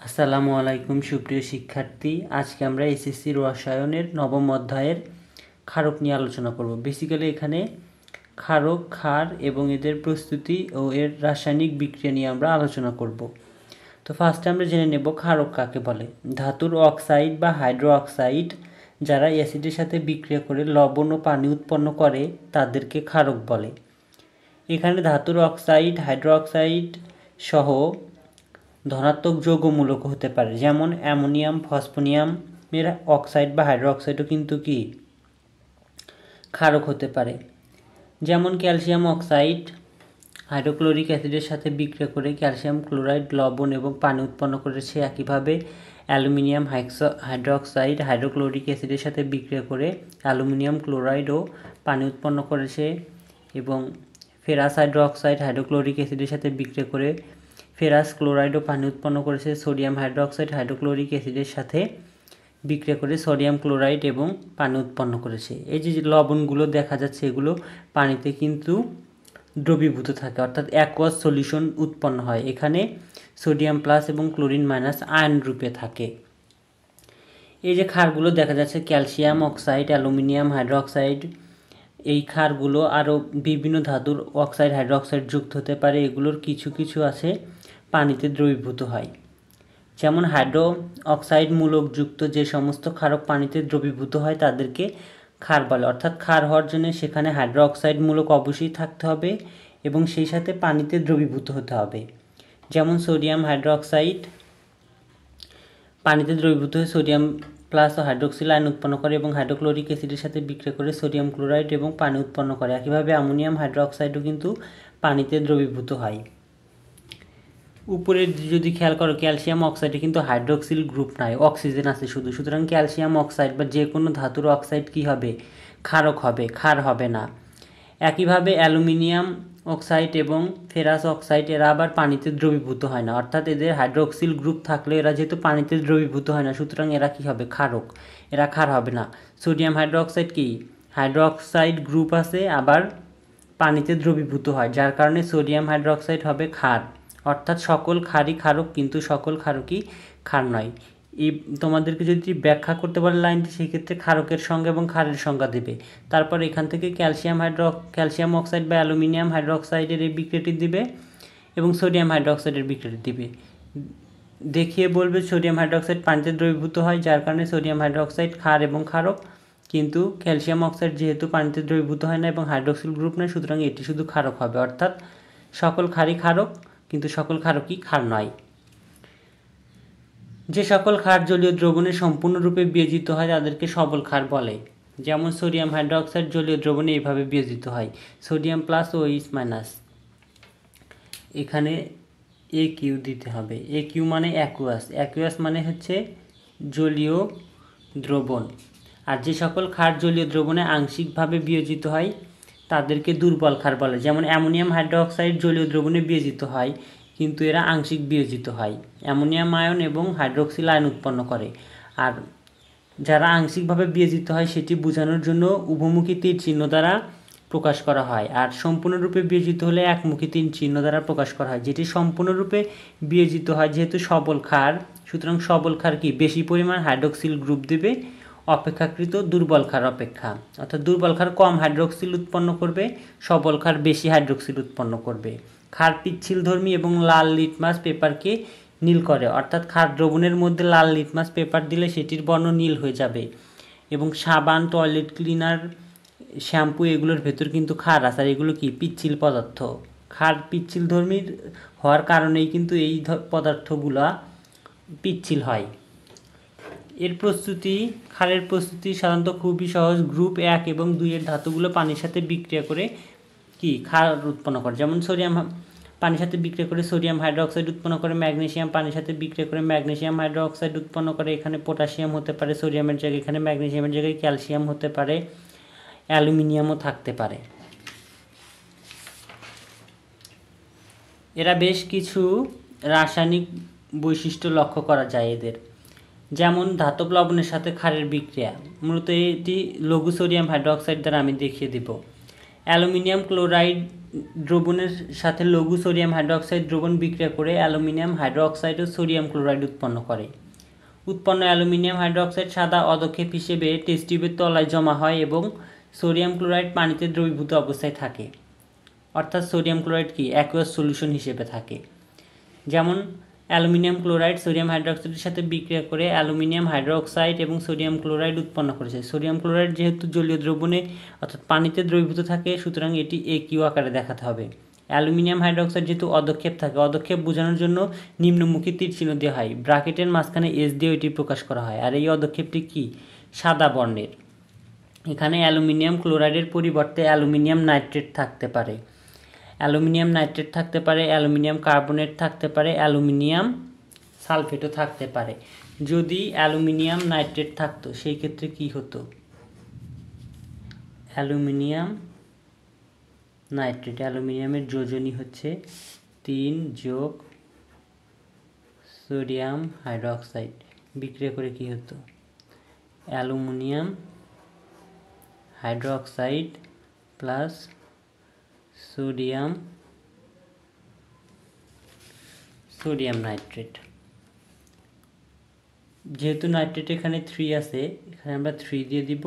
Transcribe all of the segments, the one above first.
আসসালামু আলাইকুম সুপ্রিয় শিক্ষার্থী। আজকে আমরা এসএসসি রসায়নের নবম অধ্যায়ের ক্ষারক নিয়ে আলোচনা করব। বেসিক্যালি এখানে ক্ষারক, ক্ষার এবং এদের প্রস্তুতি ও এর রাসায়নিক বিক্রিয়া নিয়ে আমরা আলোচনা করব। তো ফার্স্টে আমরা জেনে নেব ক্ষারক কাকে বলে। ধাতুর অক্সাইড বা হাইড্রো অক্সাইড যারা অ্যাসিডের সাথে বিক্রিয়া করে লবণ ও পানি উৎপন্ন করে তাদেরকে ক্ষারক বলে। এখানে ধাতুর অক্সাইড, হাইড্রো অক্সাইড সহ ধনাত্মক যৌগমূলক হতে পারে, যেমন অ্যামোনিয়াম, ফসফোনিয়ামের অক্সাইড বা হাইড্রো অক্সাইডও কিন্তু কি ক্ষারক হতে পারে। যেমন ক্যালসিয়াম অক্সাইড হাইড্রোক্লোরিক অ্যাসিডের সাথে বিক্রিয়া করে ক্যালসিয়াম ক্লোরাইড, লবণ এবং পানি উৎপন্ন করেছে। একইভাবে অ্যালুমিনিয়াম হাইড্রোক্সাইড হাইড্রোক্লোরিক অ্যাসিডের সাথে বিক্রিয়া করে অ্যালুমিনিয়াম ক্লোরাইড ও পানি উৎপন্ন করেছে, এবং ফেরাস হাইড্রোক্সাইড হাইড্রোক্লোরিক অ্যাসিডের সাথে বিক্রিয়া করে ফেরাস ক্লোরাইড ও পানি উৎপন্ন করেছে। সোডিয়াম হাইড্রোক্সাইড হাইড্রোক্লোরিক অ্যাসিডের সাথে বিক্রিয়া করে সোডিয়াম ক্লোরাইড এবং পানি উৎপন্ন করেছে। এই যে লবণগুলো দেখা যাচ্ছে এগুলো পানিতে কিন্তু দ্রবীভূত থাকে, অর্থাৎ অ্যাকুয়াস সলিউশন উৎপন্ন হয়। এখানে সোডিয়াম প্লাস এবং ক্লোরিন মাইনাস আয়ন রূপে থাকে। এই যে ক্ষারগুলো দেখা যাচ্ছে ক্যালসিয়াম অক্সাইড, অ্যালুমিনিয়াম হাইড্রোক্সাইড, এই ক্ষারগুলো আরও বিভিন্ন ধাতুর অক্সাইড হাইড্রোক্সাইড যুক্ত হতে পারে। এগুলোর কিছু কিছু আছে পানিতে দ্রবীভূত হয়। যেমন হাইড্রো অক্সাইড মূলক যুক্ত যে সমস্ত ক্ষারক পানিতে দ্রবীভূত হয় তাদেরকে ক্ষার বলে। অর্থাৎ ক্ষার হওয়ার জন্য সেখানে হাইড্রো অক্সাইড মূলক অবশ্যই থাকতে হবে এবং সেই সাথে পানিতে দ্রবীভূত হতে হবে। যেমন সোডিয়াম হাইড্রোক্সাইড পানিতে দ্রবীভূত হয়ে সোডিয়াম প্লাস ও হাইড্রোক্সিল আয়ন উৎপন্ন করে এবং হাইড্রোক্লোরিক অ্যাসিডের সাথে বিক্রিয়া করে সোডিয়াম ক্লোরাইড এবং পানি উৎপন্ন করে। একইভাবে অ্যামোনিয়াম হাইড্রোক্সাইডও কিন্তু পানিতে দ্রবীভূত হয়। উপরে যদি খেয়াল করো ক্যালসিয়াম অক্সাইডে কিন্তু হাইড্রোক্সিল গ্রুপ নাই, অক্সিজেন আছে শুধু। সুতরাং ক্যালসিয়াম অক্সাইড বা যে কোনো ধাতুর অক্সাইড কি হবে? ক্ষারক হবে, ক্ষার হবে না। একইভাবে অ্যালুমিনিয়াম অক্সাইড এবং ফেরাস অক্সাইড এরা আবার পানিতে দ্রবীভূত হয় না, অর্থাৎ এদের হাইড্রোক্সিল গ্রুপ থাকলে এরা যেহেতু পানিতে দ্রবীভূত হয় না, সুতরাং এরা কি হবে? ক্ষারক, এরা ক্ষার হবে না। সোডিয়াম হাইড্রোক্সাইড কি হাইড্রোক্সাইড গ্রুপ আছে, আবার পানিতে দ্রবীভূত হয়, যার কারণে সোডিয়াম হাইড্রোক্সাইড হবে ক্ষার। অর্থাৎ সকল ক্ষারই ক্ষারক, কিন্তু সকল ক্ষারকই ক্ষার নয়। এই তোমাদেরকে যদি ব্যাখ্যা করতে পারে লাইনটি, সেক্ষেত্রে ক্ষারকের সংজ্ঞা এবং ক্ষারের সংজ্ঞা দেবে। তারপর এখান থেকে ক্যালসিয়াম অক্সাইড বা অ্যালুমিনিয়াম হাইড্রোক্সাইডের এই বিক্রিয়াটি দিবে এবং সোডিয়াম হাইড্রোক্সাইডের বিক্রিয়াটি দিবে। দেখিয়ে বলবে সোডিয়াম হাইড্রোক্সাইড পানিতে দ্রবীভূত হয়, যার কারণে সোডিয়াম হাইড্রোক্সাইড ক্ষার এবং ক্ষারক, কিন্তু ক্যালসিয়াম অক্সাইড যেহেতু পানিতে দ্রবীভূত হয় না এবং হাইড্রোক্সিল গ্রুপ নয়, সুতরাং এটি শুধু ক্ষারক হবে। অর্থাৎ সকল ক্ষারই ক্ষারক, কিন্তু সকল ক্ষারকই ক্ষার নয়। যে সকল ক্ষার জলীয় দ্রবণে সম্পূর্ণরূপে বিয়োজিত হয় তাদেরকে সবল ক্ষার বলে। যেমন সোডিয়াম হাইড্রোক্সাইড জলীয় দ্রবণে এইভাবে বিয়োজিত হয়, sodium plus O H minus. এখানে এ কিউ দিতে হবে। এ কিউ মানে অ্যাকুয়াস, অ্যাকুয়াস মানে হচ্ছে জলীয় দ্রবণ। আর যে সকল ক্ষার জলীয় দ্রবণে আংশিকভাবে বিয়োজিত হয় তাদেরকে দুর্বল ক্ষার বলে। যেমন অ্যামোনিয়াম হাইড্রোক্সাইড জলীয় দ্রবণে বিয়োজিত হয়, কিন্তু এরা আংশিক বিয়োজিত হয়, অ্যামোনিয়াম আয়ন এবং হাইড্রোক্সিল আয়ন উৎপন্ন করে। আর যারা আংশিকভাবে বিয়োজিত হয় সেটি বোঝানোর জন্য উভমুখী তীর চিহ্ন দ্বারা প্রকাশ করা হয়, আর সম্পূর্ণরূপে বিয়োজিত হলে একমুখী তীর চিহ্ন দ্বারা প্রকাশ করা হয়। যেটি সম্পূর্ণরূপে বিয়োজিত হয়, যেহেতু সবল ক্ষার, সুতরাং সবল ক্ষার কি বেশি পরিমাণ হাইড্রোক্সিল গ্রুপ দেবে অপেক্ষাকৃত দুর্বল ক্ষার অপেক্ষা। অর্থাৎ দুর্বল ক্ষার কম হাইড্রোক্সিল উৎপন্ন করবে, সবল ক্ষার বেশি হাইড্রোক্সিল উৎপন্ন করবে। ক্ষার পিচ্ছিলধর্মী এবং লাল লিটমাস পেপারকে নীল করে, অর্থাৎ ক্ষার দ্রবণের মধ্যে লাল লিটমাস পেপার দিলে সেটির বর্ণ নীল হয়ে যাবে। এবং সাবান, টয়লেট ক্লিনার, শ্যাম্পু এগুলোর ভেতর কিন্তু ক্ষার আছে, আর এগুলো কি পিচ্ছিল পদার্থ। ক্ষার পিচ্ছিলধর্মী হওয়ার কারণেই কিন্তু এই পদার্থগুলা পিচ্ছিল হয়। এর প্রস্তুতি, ক্ষারের প্রস্তুতি সাধারণত খুবই সহজ। গ্রুপ 1 এবং 2 এর ধাতুগুলো পানির সাথে বিক্রিয়া করে কি ক্ষার উৎপন্ন করে। যেমন সোডিয়াম পানির সাথে বিক্রিয়া করে সোডিয়াম হাইড্রোক্সাইড উৎপন্ন করে, ম্যাগনেসিয়াম পানির সাথে বিক্রিয়া করে ম্যাগনেসিয়াম হাইড্রোক্সাইড উৎপন্ন করে। এখানে পটাশিয়াম হতে পারে সোডিয়ামের জায়গায়, এখানে ম্যাগনেসিয়ামের জায়গায় ক্যালসিয়াম হতে পারে, অ্যালুমিনিয়ামও থাকতে পারে। এরা বেশ কিছু রাসায়নিক বৈশিষ্ট্য লক্ষ্য করা যায় এদের। যেমন ধাতব লবণের সাথে ক্ষারের বিক্রিয়া, মূলত এটি লঘু সোডিয়াম হাইড্রোক্সাইড দ্বারা আমি দেখিয়ে দিব। অ্যালুমিনিয়াম ক্লোরাইড দ্রবণের সাথে লঘু সোডিয়াম হাইড্রোক্সাইড দ্রবণ বিক্রিয়া করে অ্যালুমিনিয়াম হাইড্রোক্সাইড ও সোডিয়াম ক্লোরাইড উৎপন্ন করে। উৎপন্ন অ্যালুমিনিয়াম হাইড্রোক্সাইড সাদা অদক্ষেপ হিসেবে টেস্ট টিউবের তলায় জমা হয় এবং সোডিয়াম ক্লোরাইড পানিতে দ্রবীভূত অবস্থায় থাকে, অর্থাৎ সোডিয়াম ক্লোরাইড কি অ্যাকুয়াস সলিউশন হিসেবে থাকে। যেমন অ্যালুমিনিয়াম ক্লোরাইড সোডিয়াম হাইড্রোক্সাইডের সাথে বিক্রিয়া করে অ্যালুমিনিয়াম হাইড্রোক্সাইড এবং সোডিয়াম ক্লোরাইড উৎপন্ন করেছে। সোডিয়াম ক্লোরাইড যেহেতু জলীয় দ্রবণে অর্থাৎ পানিতে দ্রবীভূত থাকে, সুতরাং এটি একিউ আকারে দেখাতে হবে। অ্যালুমিনিয়াম হাইড্রোক্সাইড যেহেতু অদক্ষেপ থাকে, অদক্ষেপ বোঝানোর জন্য নিম্নমুখী তীর চিহ্ন দেওয়া হয়, ব্র্যাকেটের মাঝখানে এস দিয়ে এটি প্রকাশ করা হয়। আর এই অদক্ষেপটি কি সাদা বর্ণের। এখানে অ্যালুমিনিয়াম ক্লোরাইডের পরিবর্তে অ্যালুমিনিয়াম নাইট্রেট থাকতে পারে, অ্যালুমিনিয়াম নাইট্রেট থাকতে পারে, অ্যালুমিনিয়াম কার্বনেট থাকতে পারে, অ্যালুমিনিয়াম সালফেটও থাকতে পারে। যদি অ্যালুমিনিয়াম নাইট্রেট থাকতো সেই ক্ষেত্রে কি হতো? অ্যালুমিনিয়াম নাইট্রেট, অ্যালুমিনিয়ামের যোজনী হচ্ছে 3 যোগ সোডিয়াম হাইড্রোক্সাইড, বিক্রিয়া করে কি হতো? Aluminium hydroxide plus sodium nitrate. যেহেতু নাইট্রেট এখানে 3 আছে, এখানে আমরা 3 দিয়ে দিব,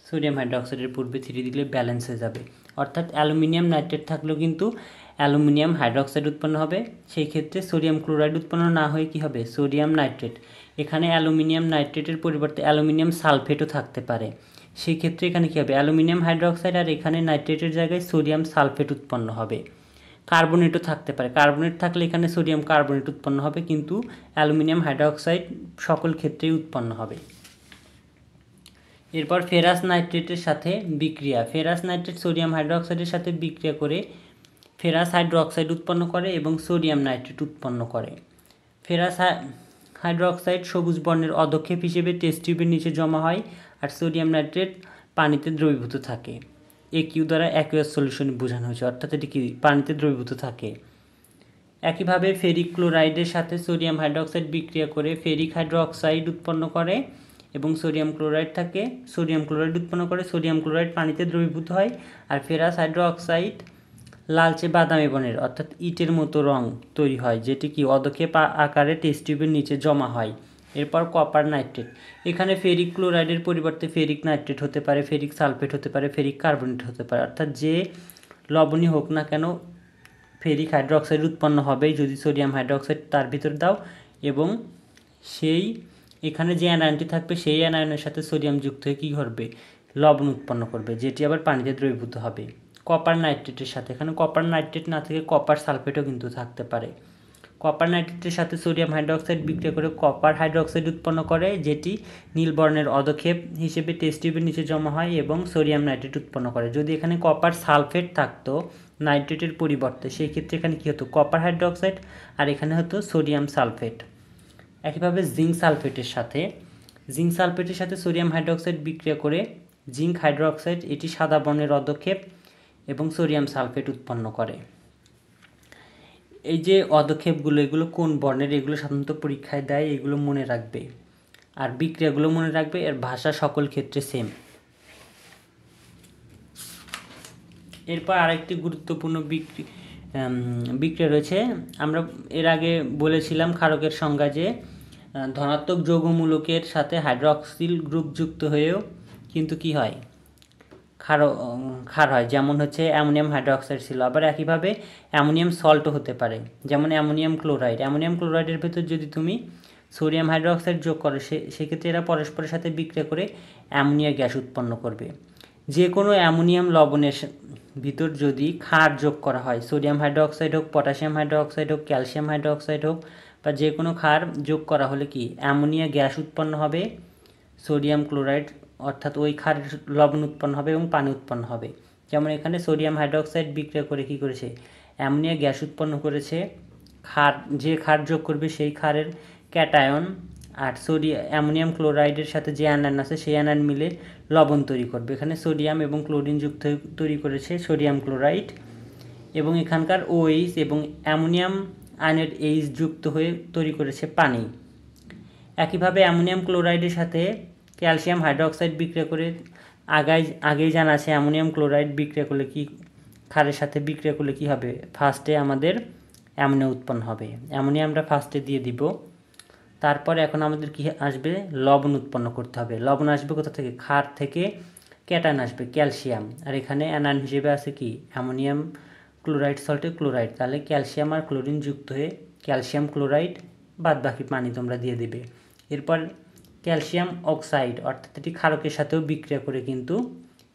সোডিয়াম হাইড্রোক্সাইডের পূর্বে 3 দিলে ব্যালেন্স হয়ে যাবে। অর্থাৎ অ্যালুমিনিয়াম নাইট্রেট থাকলেও কিন্তু অ্যালুমিনিয়াম হাইড্রোক্সাইড উৎপন্ন হবে, সেই ক্ষেত্রে সোডিয়াম ক্লোরাইড উৎপন্ন না হয়ে কি হবে? Sodium nitrate. এখানে অ্যালুমিনিয়াম নাইট্রেটের পরিবর্তে অ্যালুমিনিয়াম সালফেটও থাকতে পারে, সেই ক্ষেত্রে এখানে কী হবে? অ্যালুমিনিয়াম হাইড্রোক্সাইড আর এখানে নাইট্রেটের জায়গায় সোডিয়াম সালফেট উৎপন্ন হবে। কার্বনেটও থাকতে পারে, কার্বনেট থাকলে এখানে সোডিয়াম কার্বনেট উৎপন্ন হবে, কিন্তু অ্যালুমিনিয়াম হাইড্রোক্সাইড সকল ক্ষেত্রেই উৎপন্ন হবে। এরপর ফেরাস নাইট্রেটের সাথে বিক্রিয়া। ফেরাস নাইট্রেট সোডিয়াম হাইড্রোক্সাইডের সাথে বিক্রিয়া করে ফেরাস হাইড্রোক্সাইড উৎপন্ন করে এবং সোডিয়াম নাইট্রেট উৎপন্ন করে। ফেরাস হাইড্রোক্সাইড সবুজ বর্ণের অদক্ষেপ হিসেবে টেস্ট টিউবের নিচে জমা হয়, আর সোডিয়াম নাইট্রেট পানিতে দ্রবীভূত থাকে। একিউ দ্বারা অ্যাকুয়াস সলিউশন বোঝানো হয়েছে, অর্থাৎ এটি কি পানিতে দ্রবীভূত থাকে। একইভাবে ফেরিক ক্লোরাইডের সাথে সোডিয়াম হাইড্রোক্সাইড বিক্রিয়া করে ফেরিক হাইড্রোক্সাইড উৎপন্ন করে এবং সোডিয়াম ক্লোরাইড থাকে, সোডিয়াম ক্লোরাইড উৎপন্ন করে, সোডিয়াম ক্লোরাইড পানিতে দ্রবীভূত হয়। আর ফেরাস হাইড্রোক্সাইড লালচে বাদামি বর্ণের অর্থাৎ ইটের মতো রং তৈরি হয়, যেটি কি অদক্ষেপ আকারে টেস্ট টিউবের নিচে জমা হয়। এরপর কপার নাইট্রেট। এখানে ফেরিক ক্লোরাইডের পরিবর্তে ফেরিক নাইট্রেট হতে পারে, ফেরিক সালফেট হতে পারে, ফেরিক কার্বনেট হতে পারে, অর্থাৎ যে লবণই হোক না কেন ফেরিক হাইড্রোক্সাইড উৎপন্ন হবে যদি সোডিয়াম হাইড্রোক্সাইড তার ভিতর দাও, এবং সেই এখানে যে অ্যানায়নটি থাকবে সেই অ্যানায়নের সাথে সোডিয়াম যুক্ত হয়ে কী করবে? লবণ উৎপন্ন করবে, যেটি আবার পানিতে দ্রবীভূত হবে। কপার নাইট্রেটের সাথে, এখানে কপার নাইট্রেট না থেকে কপার সালফেটও কিন্তু থাকতে পারে। কপার নাইট্রেটের সাথে সোডিয়াম হাইড্রোক্সাইড বিক্রিয়া করে কপার হাইড্রোক্সাইড উৎপন্ন করে, যেটি নীল বর্ণের অদক্ষেপ হিসেবে টেস্ট টিউবের নিচে জমা হয় এবং সোডিয়াম নাইট্রেট উৎপন্ন করে। যদি এখানে কপার সালফেট থাকতো নাইট্রেটের পরিবর্তে, সেই ক্ষেত্রে এখানে কী হতো? কপার হাইড্রোক্সাইড, আর এখানে হতো সোডিয়াম সালফেট। একইভাবে জিঙ্ক সালফেটের সাথে সোডিয়াম হাইড্রোক্সাইড বিক্রিয়া করে জিঙ্ক হাইড্রোক্সাইড, এটি সাদা বর্ণের অদক্ষেপ এবং সোডিয়াম সালফেট উৎপন্ন করে। এই যে অদক্ষেপগুলো, এগুলো কোন বর্ণের, এগুলো সাধারণত পরীক্ষায় দেয়, এগুলো মনে রাখবে। আর বিক্রিয়াগুলো মনে রাখবে, এর ভাষা সকল ক্ষেত্রে সেম। এরপর আরেকটি গুরুত্বপূর্ণ বিক্রিয়া রয়েছে। আমরা এর আগে বলেছিলাম ক্ষারকের সংজ্ঞা যে ধনাত্মক যৌগমূলকের সাথে হাইড্রক্সিল গ্রুপ যুক্ত হয়েও কিন্তু কি হয়? ক্ষার হয়, যেমন হচ্ছে অ্যামোনিয়াম হাইড্রোক্সাইড ছিল। আবার একইভাবে অ্যামোনিয়াম সল্টও হতে পারে, যেমন অ্যামোনিয়াম ক্লোরাইড। অ্যামোনিয়াম ক্লোরাইডের ভেতর যদি তুমি সোডিয়াম হাইড্রোক্সাইড যোগ করো, সেক্ষেত্রে এরা পরস্পরের সাথে বিক্রিয়া করে অ্যামোনিয়া গ্যাস উৎপন্ন করবে। যে কোনো অ্যামোনিয়াম লবণের ভিতর যদি ক্ষার যোগ করা হয়, সোডিয়াম হাইড্রোক্সাইড হোক, পটাশিয়াম হাইড্রোক্সাইড হোক, ক্যালসিয়াম হাইড্রোক্সাইড হোক, বা যে কোনো ক্ষার যোগ করা হলে কি অ্যামোনিয়া গ্যাস উৎপন্ন হবে, সোডিয়াম ক্লোরাইড অর্থাৎ ওই ক্ষারের লবণ উৎপন্ন হবে এবং পানি উৎপন্ন হবে। যেমন এখানে সোডিয়াম হাইড্রোক্সাইড বিক্রিয়া করে কী করেছে? অ্যামোনিয়া গ্যাস উৎপন্ন করেছে। ক্ষার, যে ক্ষার যোগ করবে সেই ক্ষারের ক্যাটায়ন আর অ্যামোনিয়াম ক্লোরাইডের সাথে যে অ্যানায়ন আছে সেই অ্যানায়ন মিলে লবণ তৈরি করবে। এখানে সোডিয়াম এবং ক্লোরিন যুক্ত তৈরি করেছে সোডিয়াম ক্লোরাইড, এবং এখানকার OH এবং অ্যামোনিয়াম আয়নের H যুক্ত হয়ে তৈরি করেছে পানি। একইভাবে অ্যামোনিয়াম ক্লোরাইডের সাথে ক্যালসিয়াম হাইড্রোক্সাইড বিক্রিয়া করে আগেই জানা আছে অ্যামোনিয়াম ক্লোরাইড বিক্রিয়া করলে কি ক্ষারের সাথে বিক্রিয়া করলে কি হবে, ফার্স্টে আমাদের অ্যামোনিয়া উৎপন্ন হবে। অ্যামোনিয়া আমরা ফার্স্টে দিয়ে দিব। তারপরে এখন আমাদের কি আসবে, লবণ উৎপন্ন করতে হবে। লবণ আসবে কোথা থেকে, ক্ষার থেকে ক্যাটায়ন আসবে ক্যালসিয়াম, আর এখানে অ্যানায়ন হিসেবে আছে কি অ্যামোনিয়াম ক্লোরাইড সল্টে ক্লোরাইড, তাহলে ক্যালসিয়াম আর ক্লোরিন যুক্ত হয়ে ক্যালসিয়াম ক্লোরাইড, বাদ বাকি পানি তোমরা দিয়ে দেবে। এরপর ক্যালসিয়াম অক্সাইড অর্থাৎ এটি ক্ষারকের সাথেও বিক্রিয়া করে কিন্তু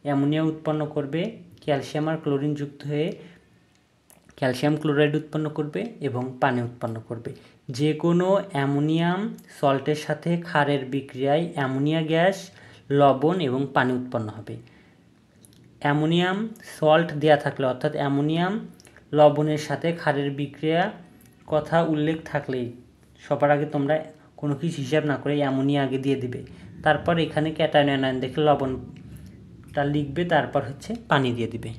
অ্যামোনিয়া উৎপন্ন করবে, ক্যালসিয়াম আর ক্লোরিন যুক্ত হয়ে ক্যালসিয়াম ক্লোরাইড উৎপন্ন করবে এবং পানি উৎপন্ন করবে। যে কোনো অ্যামোনিয়াম সল্টের সাথে ক্ষারের বিক্রিয়ায় অ্যামোনিয়া গ্যাস, লবণ এবং পানি উৎপন্ন হবে। অ্যামোনিয়াম সল্ট দেয়া থাকলে অর্থাৎ অ্যামোনিয়াম লবণের সাথে ক্ষারের বিক্রিয়া কথা উল্লেখ থাকলেই সবার আগে তোমরা কোনো কিছু হিসাব না করে অ্যামোনিয়া আগে দিয়ে দিবে। তারপর এখানে ক্যাটায়ন অ্যানায়ন দেখে লবণটা লিখবে, তারপর হচ্ছে পানি দিয়ে দিবে।